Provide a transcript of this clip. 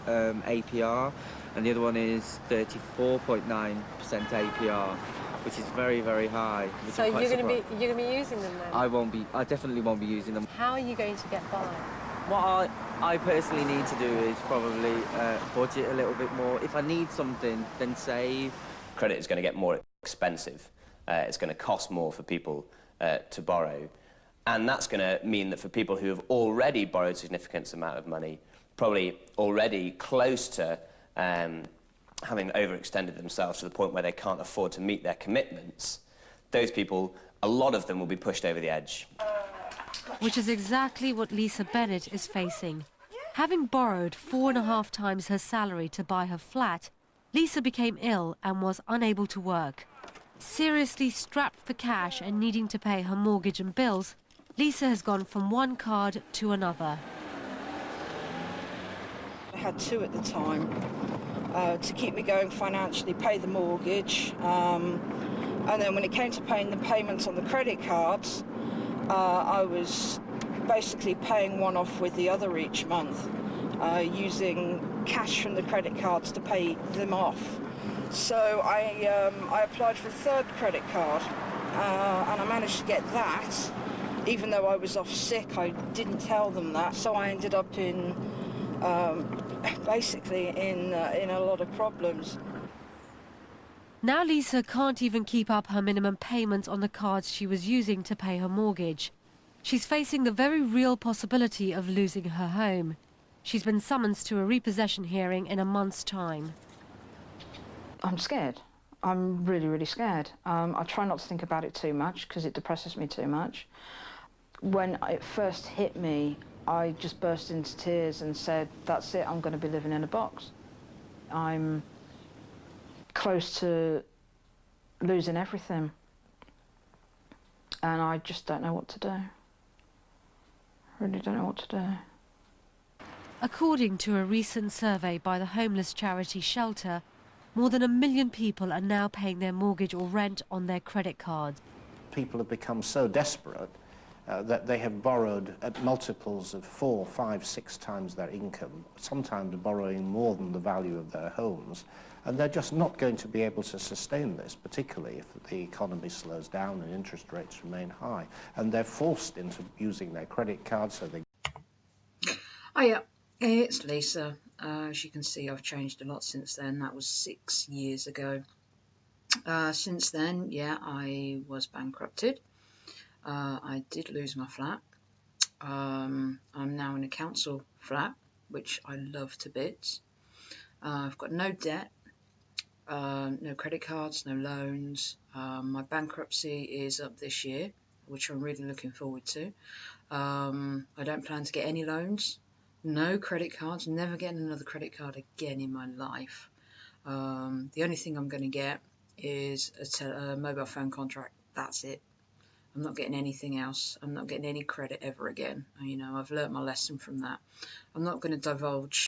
APR, and the other one is 34.9% APR, which is very, very high. So you're going to be using them then? I definitely won't be using them. How are you going to get by? What I personally need to do is probably budget a little bit more. If I need something, then save. Credit is going to get more expensive. It's going to cost more for people to borrow. And that's going to mean that for people who have already borrowed a significant amount of money, probably already close to having overextended themselves to the point where they can't afford to meet their commitments, those people, a lot of them will be pushed over the edge. Which is exactly what Lisa Bennett is facing. Having borrowed 4.5 times her salary to buy her flat, Lisa became ill and was unable to work. Seriously strapped for cash and needing to pay her mortgage and bills, Lisa has gone from one card to another. I had two at the time to keep me going financially, pay the mortgage, and then when it came to paying the payments on the credit cards, I was basically paying one off with the other each month, using cash from the credit cards to pay them off. So I applied for a third credit card, and I managed to get that. Even though I was off sick, I didn't tell them that, so I ended up in basically in a lot of problems. Now Lisa can't even keep up her minimum payments on the cards she was using to pay her mortgage. She's facing the very real possibility of losing her home. She's been summoned to a repossession hearing in a month's time. I'm scared. I'm really, really scared. I try not to think about it too much because it depresses me too much. When it first hit me, I just burst into tears and said, that's it, I'm going to be living in a box. I'm close to losing everything, and I just don't know what to do. I really don't know what to do. According to a recent survey by the homeless charity Shelter, more than 1 million people are now paying their mortgage or rent on their credit cards. People have become so desperate that they have borrowed at multiples of 4, 5, 6 times their income, sometimes borrowing more than the value of their homes, and they're just not going to be able to sustain this, particularly if the economy slows down and interest rates remain high, and they're forced into using their credit cards. So they... Hiya, it's Lisa. As you can see, I've changed a lot since then. That was 6 years ago. Since then, yeah, I was bankrupted. I did lose my flat. I'm now in a council flat, which I love to bits. I've got no debt, no credit cards, no loans. My bankruptcy is up this year, which I'm really looking forward to. I don't plan to get any loans, no credit cards, never getting another credit card again in my life. The only thing I'm going to get is a mobile phone contract. That's it. I'm not getting anything else. I'm not getting any credit ever again. You know, I've learnt my lesson from that. I'm not going to divulge